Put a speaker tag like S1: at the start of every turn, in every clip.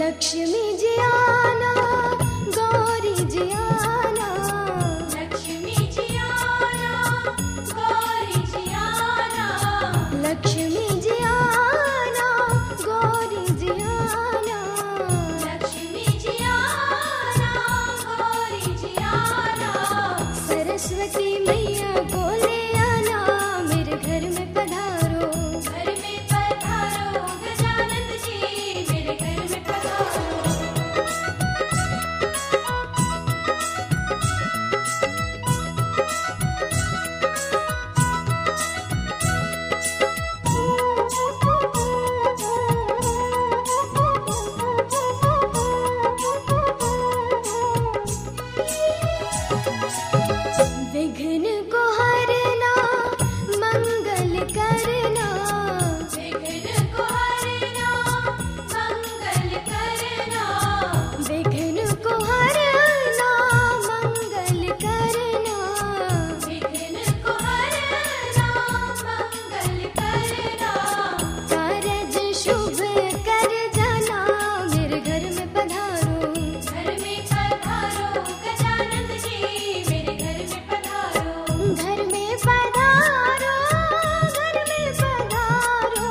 S1: लक्ष्मी जी आना, गौरी जी आना, लक्ष्मी जी आना, गौरी जी आना, लक्ष्मी जी आना, गौरी जी आना, लक्ष्मी जी आना, गौरी जी आना, सरस्वती मैया को ले आना, मेरे घर में पधारो, घर में पधारो, गजानन जी मेरे घर में पधारो। विघ्न को हरना, मंगल करना, विघ्न को हरना, मंगल करना, विघ्न को हरना, मंगल करना, विघ्न को हरना, मंगल करना, कारज शुभ कर जाना, मेरे घर में पधारो, घर में पधारो, गजानन जी मेरे घर में पधारो, घर में पधारो, घर में पधारो,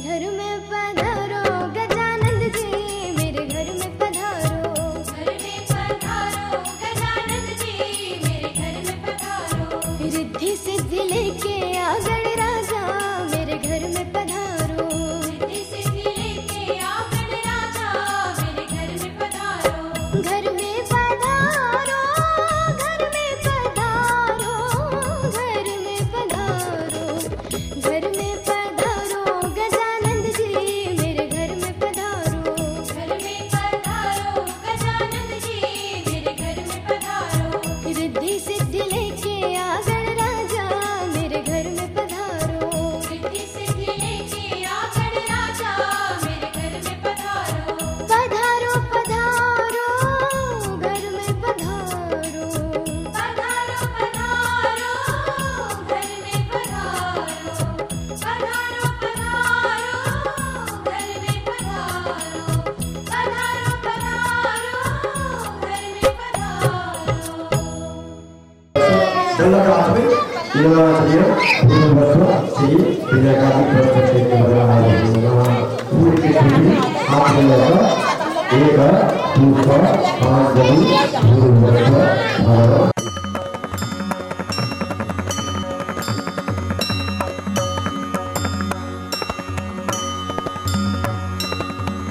S1: घर में पधारो, गजानन जी मेरे घर में पधारो, घर में पधारो, गजानन जी मेरे घर में पधारो, रिद्धि सिद्धि लेके आ गणराजा मेरे घर में पधारो, रिद्धि सिद्धि लेके आ गणराजा मेरे घर में पधारो, घर में पधारो, घर में पधारो, घर में पधारो, घर में पधारो, गजानन जी मेरे घर में पधारो, घर में पधारो, गजानन जी मेरे घर में पधारो, रिद्धि सिद्धि लेके आ गणराजा मेरे घर में पधारो, रिद्धि सिद्धि लेके आ गणराजा मेरे घर में पधारो, पधारो पधारो, घर में पधारो, पधारो पधारो, घर में पधारो, पधारो पधारो, घर में पधारो, पधारो पधारो, घर में पधारो।
S2: Terima Inilah saja belum betul si tidak kami berpikir kepada Guru Kisumi apa yang Eka Musa Panjali Guru Musa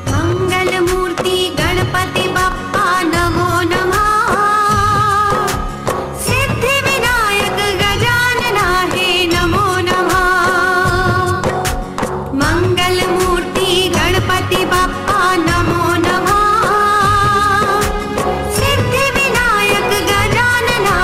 S1: मंगल मूर्ति गणपति बप्पा नमो नमः, सिद्धि विनायक गजानना हे नमो नमः, मंगल मूर्ति गणपति बप्पा नमो नमः, सिद्धि विनायक गजानना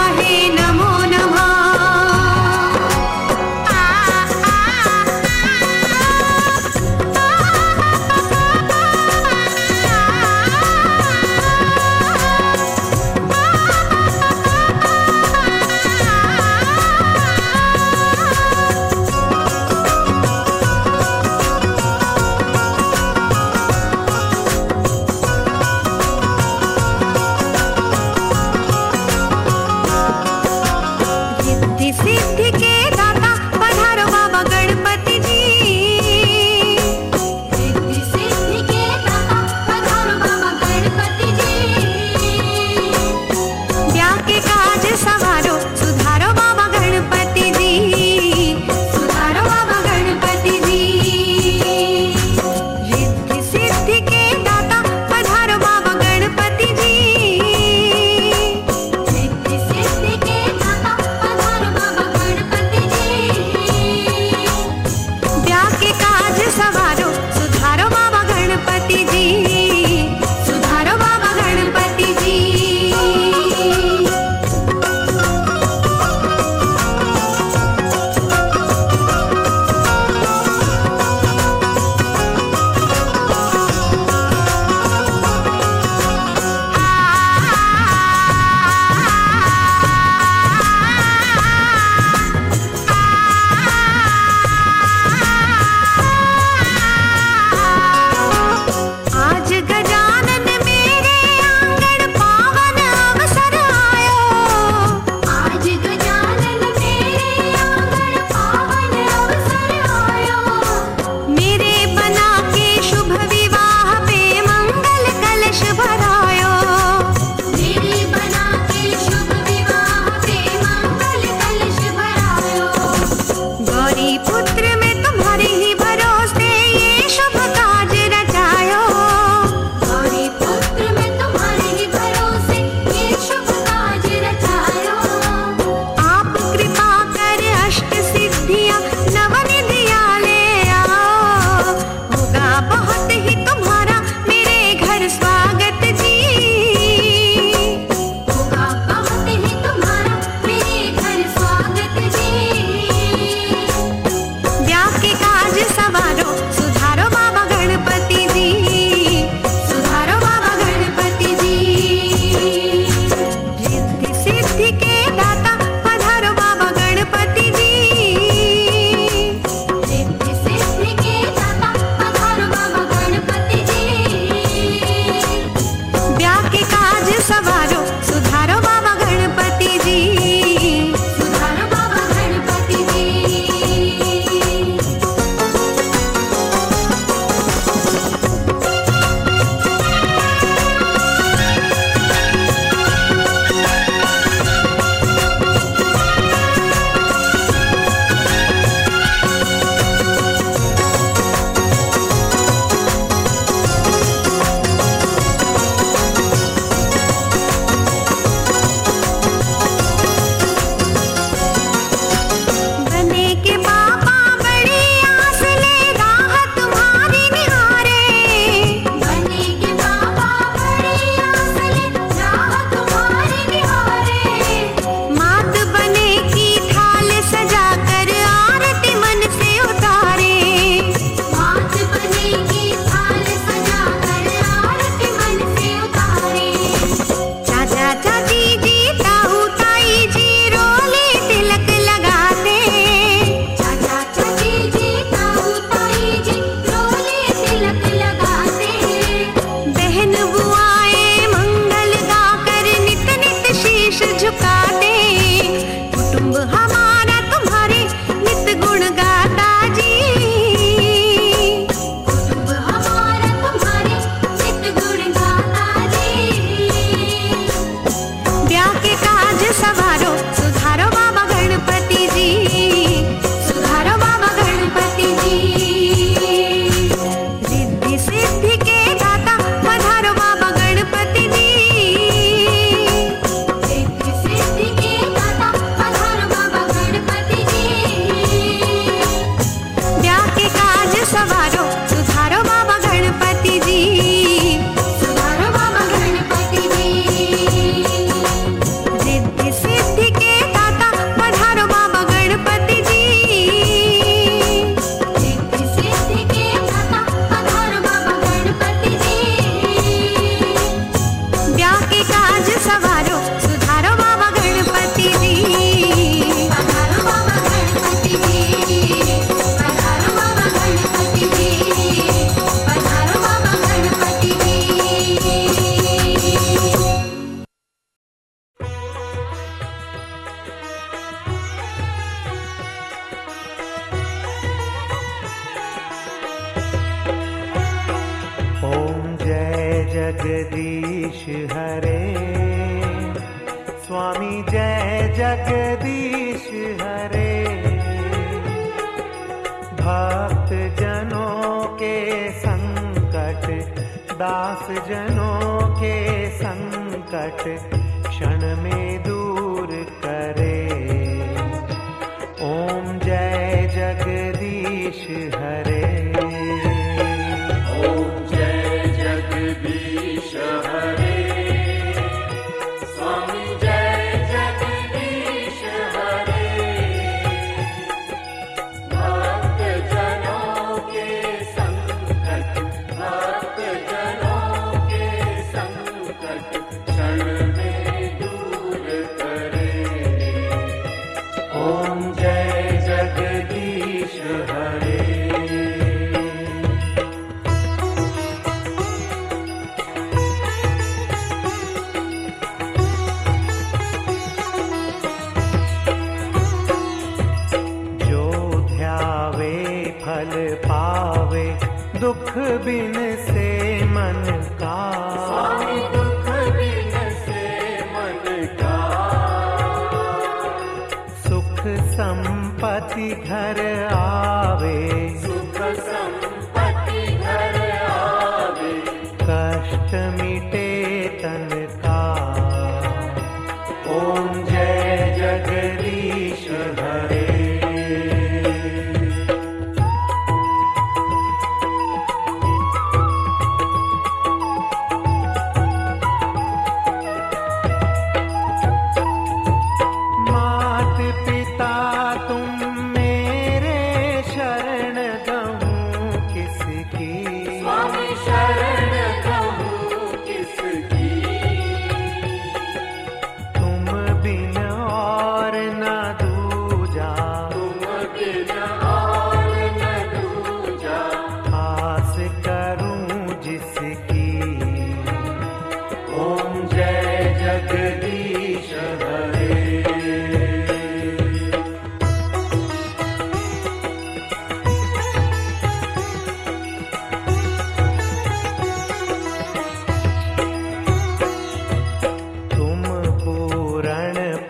S3: जगदीश हरे, स्वामी जय जगदीश हरे। भक्त जनों के संकट, दास जनों के संकट क्षण में दूर करे। ओम जय जगदीश हरे।
S4: ओम जय जगदीश हरे, स्वामी जय जगदीश हरे। भक्त जनों के संकट, भक्त जनों के संकट क्षण में दूर करे।
S3: ओम जय जगदीश हरे। फल पावे दुख बिन से मन का,
S4: स्वामी दुख बिन से मन का।
S3: सुख संपत्ति घर आवे,
S4: सुख संपत्ति घर आवे।
S3: कष्ट मिटे तन का। ओम जय जगदीश हरे।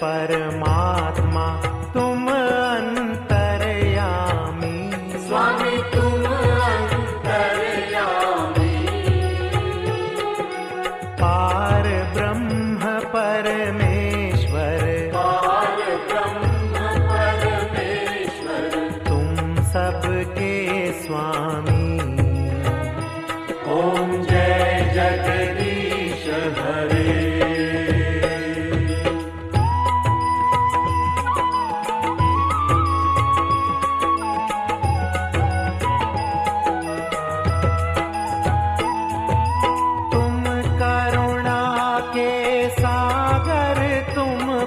S3: परमात्मा तुम अंतर्यामी,
S4: स्वामी तुम अंतर्यामी।
S3: पार ब्रह्म परमेश्वर,
S4: पार ब्रह्म परमेश्वर।
S3: तुम सबके स्वामी। ओम जय जगदीश हरे।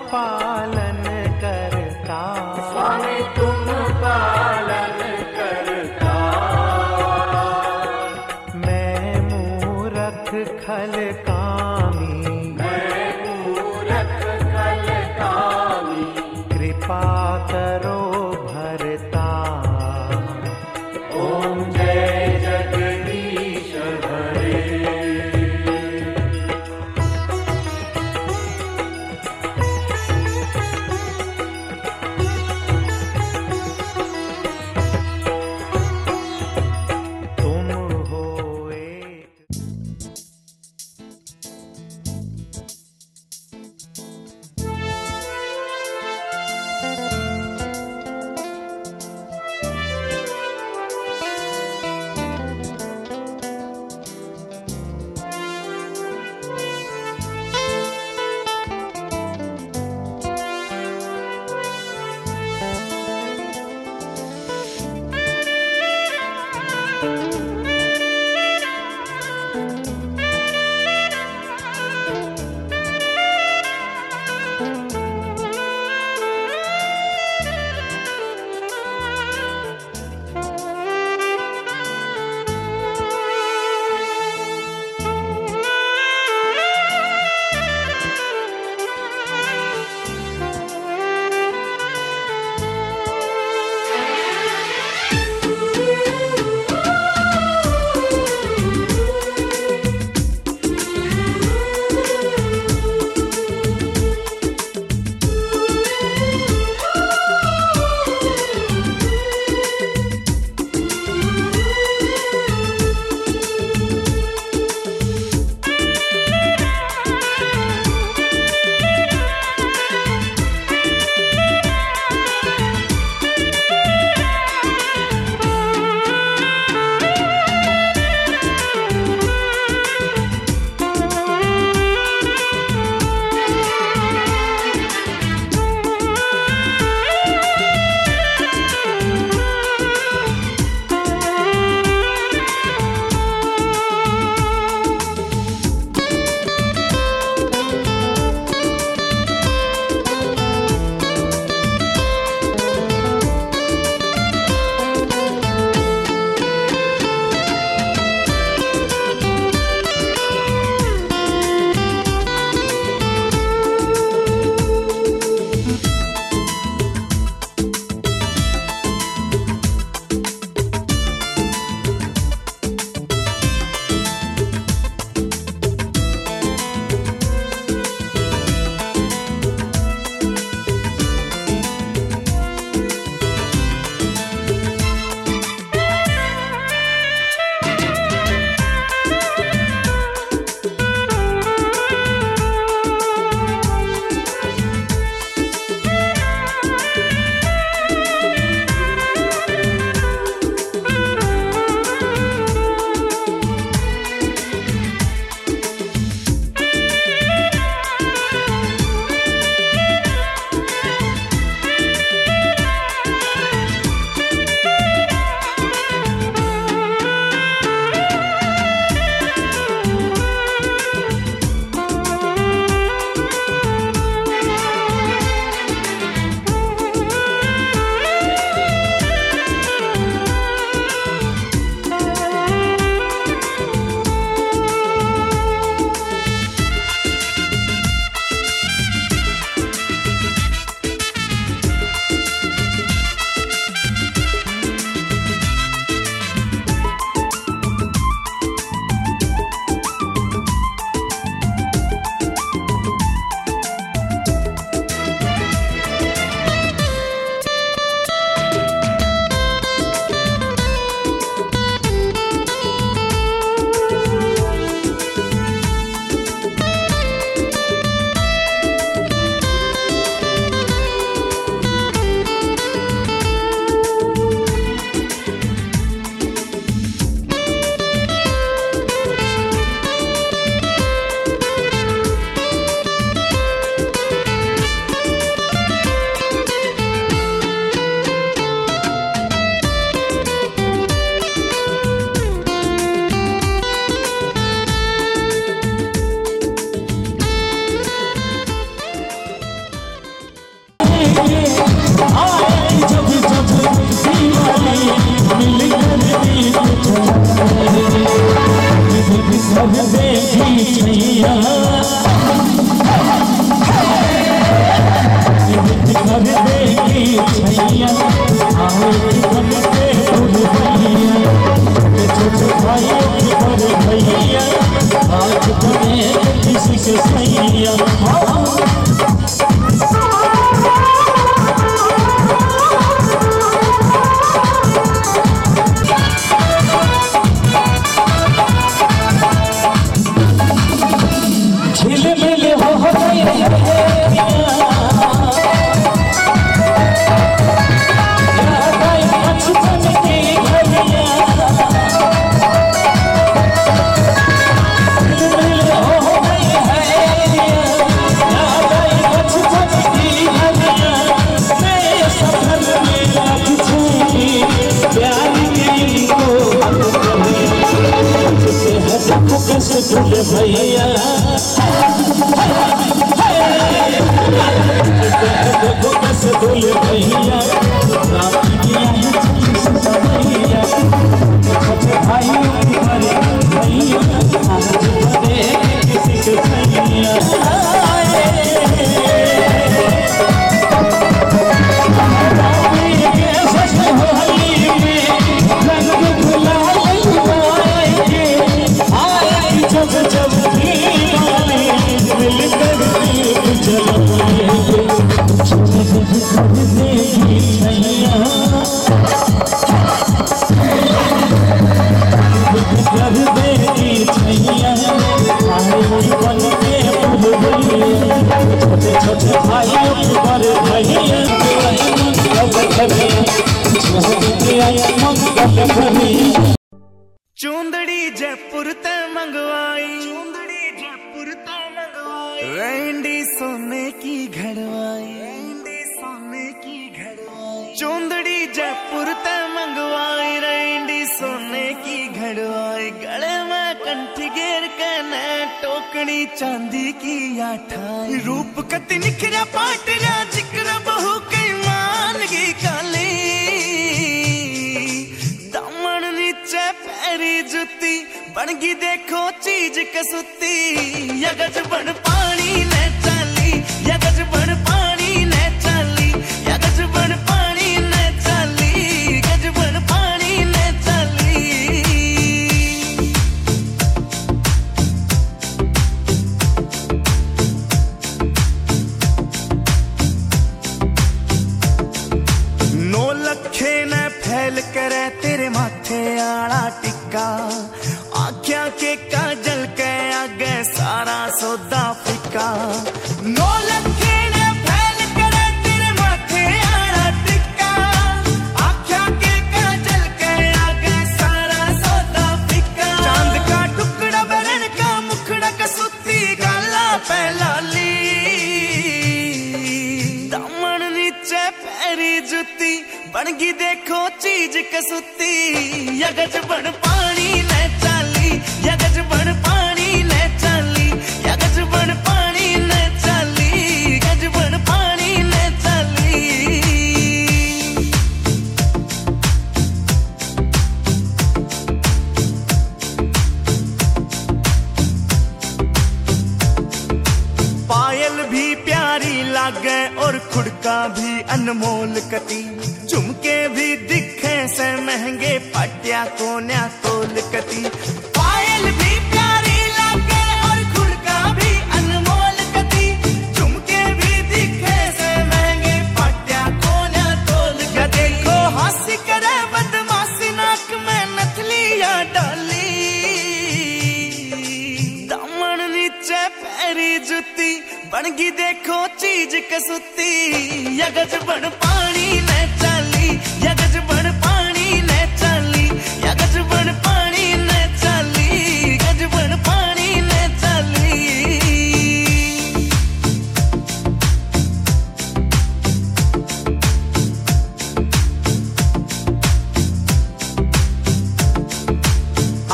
S3: पालन करता,
S4: स्वामी तुम पालन करता।
S3: मैं मूरख खल कामी,
S4: मैं मूरख खल कामी।
S3: कृपा करो भरता।
S4: ओम जय जगदीश हरे।
S5: लेके आए जब जब दिवाली मिलकर दीप जलाए घर देखी छैया घर देखी छैया आए बन के भैया छोटे भाइयों के बड़े भैया आज बने किसी के सैया झिलमिल हो भैया बोले भैया भाई किसी के भैया छोटे भाइयों के बड़े भैया
S3: चूंदड़ी जयपुर ते मंगवाई रैंडी सोने की घड़वाई चूंदड़ी जयपुर ते मंगवाई रैंडी सोने की घड़वाई गले में कंठी घेर के न टोकनी चांदी की आठाई रूप कति निखरा पाटरा जिक्र बहु कई मानगी काली दामन नीचे पैरी जुती बनगी देखो चीज कसुती यगज बन पानी ने चाली यगज बन पानी ने चाली यगज बन पानी ने चाली गज बन पानी ने चाली नो लखे ने फैल करे तेरे माथे आला टिक्का आख्या के काजल के आगे सारा सौदा फिका नो लखे ने फैल करे तेरे माथे आला टिक्का आख्या के काजल के आगे सारा सौदा फिका चांद का टुकड़ा बरन का मुखड़ा कसुती गाला पहलाली दामन नीचे पैरी जुती बनगी देखो चीज कसुती यगज बन पानी ने चाली यगज बन पानी ने चाली यगज बन पानी ने चाली गज बन पानी ने चाली पायल भी प्यारी लागे और खुड़का भी अनमोल कती झुमके भी दिखे से महंगे पटिया कोन्या तोल कती पायल भी प्यारी लागे और खुड़का भी अनमोल कती झुमके भी दिखे से महंगे पटिया कोन्या तोल कती देखो हंसी करे बदमाशी नाक में नथलिया डाली दामन नीचे पैरी जुती बनगी देखो चीज कसुती यगज बन पानी ने चाली यगज बन पानी ने चाली यगज बन पानी ने चाली गज बन पानी ने चाली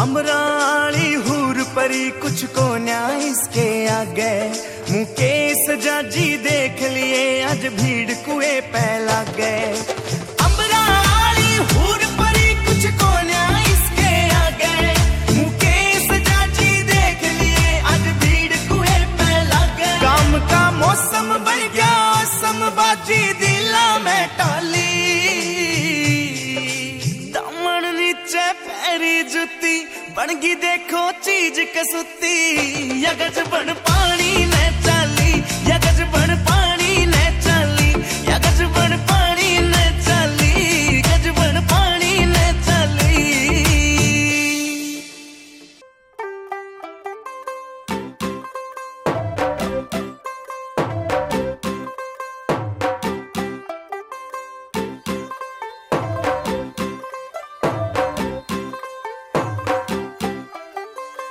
S3: अमराली हूर परी कुछ को न्याय इसके आगे मुकेश जाजी देख लिए आज भीड़ कुए पै लगे अंबरा वाली हूर परी कुछ कोन्या इसके आगे मुकेश चाची देख लिए आज भीड़ कुए पै लगे काम का मौसम बन गया समबाजी दिला में टाली दामन नीचे पैरी जुती बनगी देखो चीज कसुती यगज बन पानी ने चाली यगज बन पानी ने चाली यगज बन पानी ने चाली यगज बन पानी ने चाली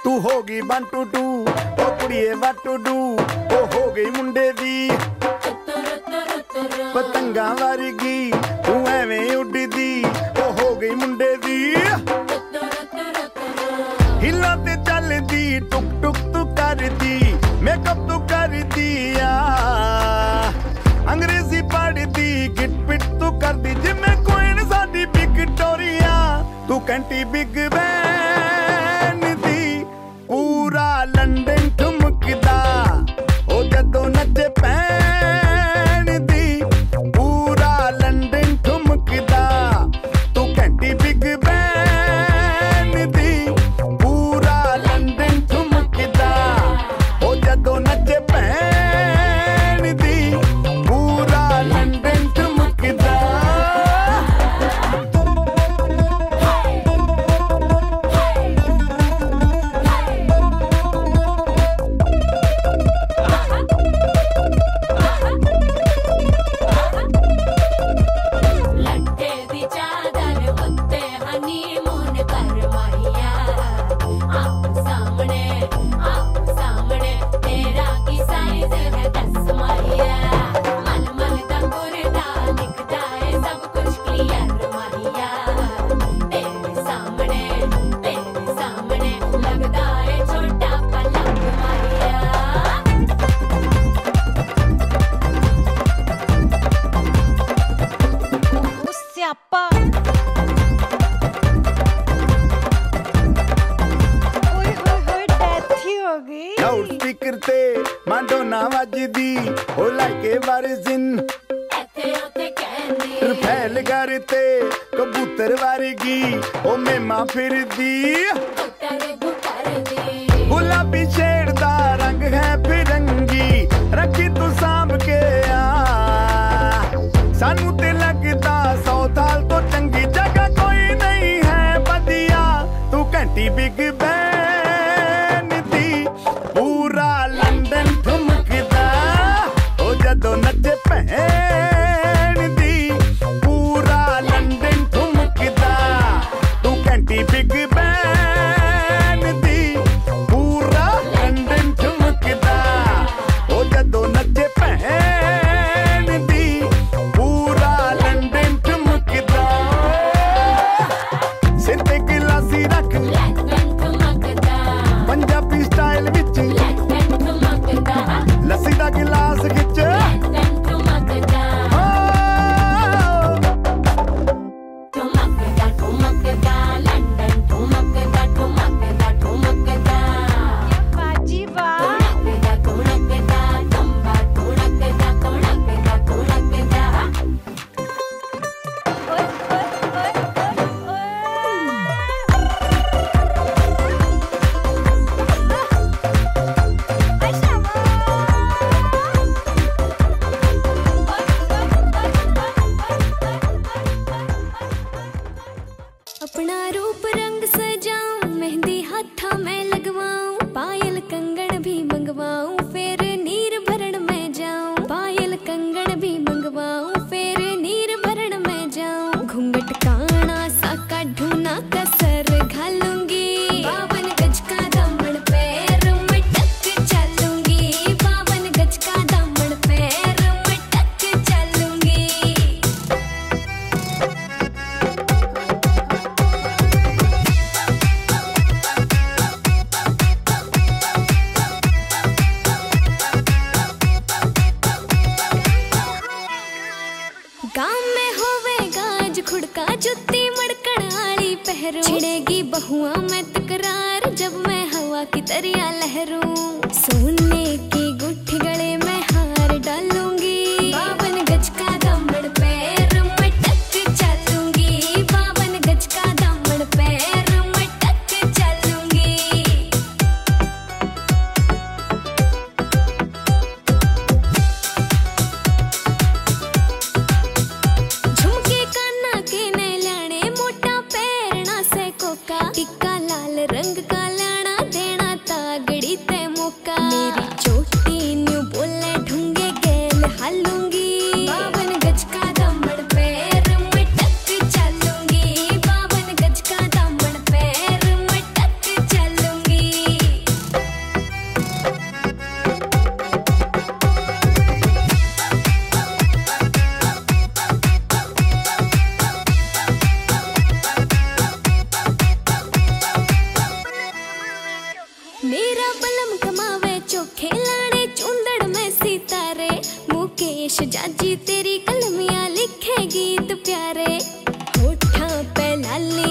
S6: तू होगी 1 2 2 ओ कुड़िए what to do ओ हो गई मुंडे दी पतंगा वर्गी तू एवें उड़दी ओ हो गई मुंडे दी हिला ते चलदी टुक टुक तू करदी मेकअप तू करदी आ अंग्रेजी पढ़दी गिट पिट तू करदी जिमें कोई साडी विक्टोरिया तू कंटी बिग बैन दी पूरा लंदन ठुमकदा ओ जदों नचे पैन दी पूरा लंदन ठुमकदा तू घंटी बिग बैन दी पूरा लंदन ठुमकदा ओ जदों नचे पैन दी पूरा लंदन ठुमकदा लाउडस्पीकर ते माडोना वजदी ओ लाइके वारिजिन फैल करते कबूतर वर्गी ओ मेमा फिरदी गुलाबी शेड दा रंग है फिरंगी रखी तू सांभ के आ सानू ते लगदा 100 साल तो चंगी जगह कोई नहीं है बदिया तू घंटी बिग बैन दी पूरा लंदन ठुमकदा ओ जदों नचे पैन दी पूरा लंदन ठुमकदा तू घंटी बिग बैन दी पूरा लंदन ठुमकदा ओ जदों नचे पैन दी पूरा लंदन
S7: गांव में होवेगा आज खुड़का जुत्ती मड़कण आली पहरू छिड़ेगी बहुआ में तकरार जब मैं हवा की तरिया लहरूं सोने की गुट्ठी गले में हार डालूंगी 52 गज का दामन पैर में टक चलूंगी 52 गज का दामन पैर में टक चलूंगी झुमके काना के ने लाने मोटा पैरना से कोका टिक्का लाल रंग का लाना देना तागड़ी ते मौका मेरी चोटी न्यू बोले ढूंगे गेल हालूंगी 52 गज का दामन पैर में टक चलूंगी 52 गज का दामन पैर में टक चलूंगी मेरा बलम कमावे चोखे लाने चुंदड़ में सितारे मुकेश जाजी तेरी कलमियां लिखे गीत प्यारे होठा पे लाली